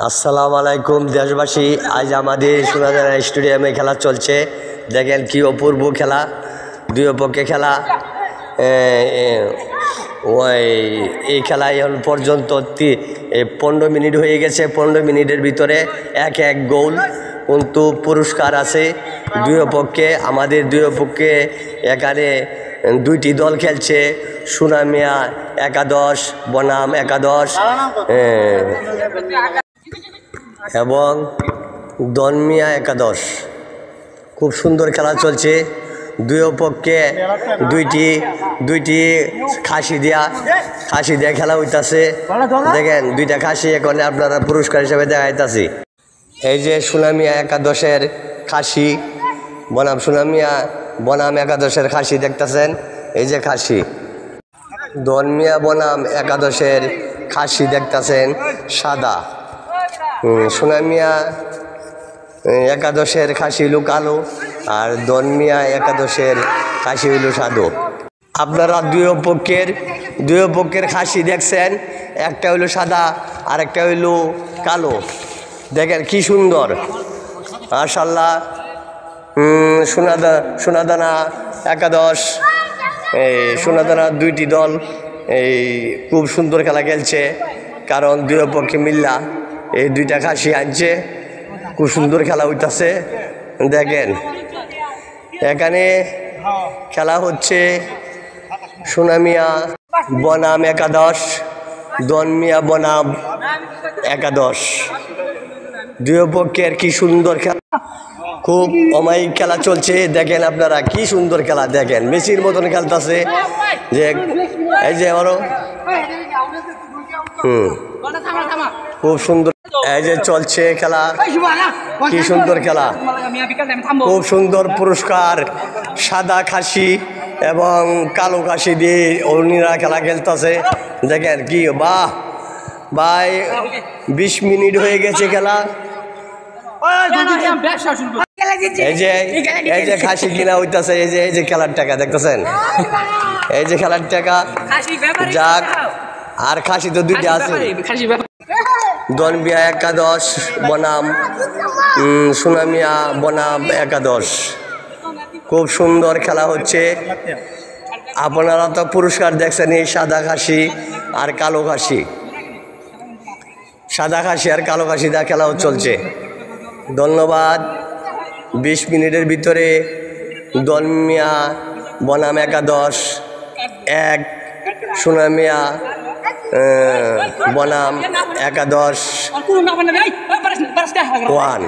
আসসালামু আলাইকুম দেশবাসী। আজ আমাদের সোনাদানা স্টেডিয়ামে খেলা চলছে। দেখেন কি অপূর্ব খেলা, দুই পক্ষে খেলা। ওই এই খেলা এখন পর্যন্ত 15 মিনিট হয়ে গেছে। 15 মিনিটের ভিতরে এক গোল, কিন্তু পুরস্কার আছে দুই পক্ষে। আমাদের দুই পক্ষে এখানে দুইটি দল খেলছে, সুনামিয়া একাদশ বনাম একাদশ এবং দনমিয়া একাদশ। খুব সুন্দর খেলা চলছে। দুই পক্ষে দুইটি খাসি দিয়া খেলা হইতাছে। দেখেন দুইটা খাসি এখন আপনারা পুরস্কার হিসেবে দেখাইতাছি। এই যে সুনামিয়া একাদশের খাসি বনাম একাদশের খাসি দেখতেছেন। এই যে খাসি দনমিয়া বনাম একাদশের খাসি দেখতেছেন সাদা। সুনামিয়া একাদশের খাসি হইল কালো, আর দনমিয়া একাদশের খাসি হইল সাদা। আপনারা দুই পক্ষের খাসি দেখছেন, একটা হইল সাদা আর একটা হইল কালো। দেখেন কি সুন্দর, মাশাআল্লাহ। সোনাদানা একাদশ, সোনাদানা দুইটি দল খুব সুন্দর খেলা খেলছে, কারণ দুই পক্ষে মিল্লা এই দুইটা খাসি আনছে। খুব সুন্দর খেলা হইতাছে। দেখেন এখানে খেলা হচ্ছে সুনামিয়া বনাম একাদশ, দনমিয়া বনাম একাদশ। দুই পক্ষের কি সুন্দর খেলা, খুব অমায়িক খেলা চলছে। দেখেন আপনারা কি সুন্দর খেলা, দেখেন মেসির মতন খেলতেছে। যে এই যে আমারও খুব সুন্দর, এই যে চলছে খেলা, কি সুন্দর খেলা, খুব সুন্দর পুরস্কার। সাদা খাসি এবং কালো খাসি দিয়ে অরুণীরা খেলা খেলতেছে। দেখেন কি বাহ ভাই, 20 মিনিট হয়ে গেছে খেলা। এই যে খাসি কিনা হইতাছে, এই যে খেলার টাকা দেখতেছেন, এই যে খেলার টাকা। যাক, আর খাসি তো দুইটা আছে, দনমিয়া একাদশ বনাম সুনামিয়া বনাম একাদশ। খুব সুন্দর খেলা হচ্ছে। আপনারা তো পুরস্কার দেখছেন, এই সাদা খাসি আর কালো খাসি, সাদা খাসি আর কালো খাসি দা খেলাও চলছে। ধন্যবাদ। 20 মিনিটের ভিতরে দনমিয়া বনাম একাদশ 1, সুনামিয়া বনাম একাদশ 1।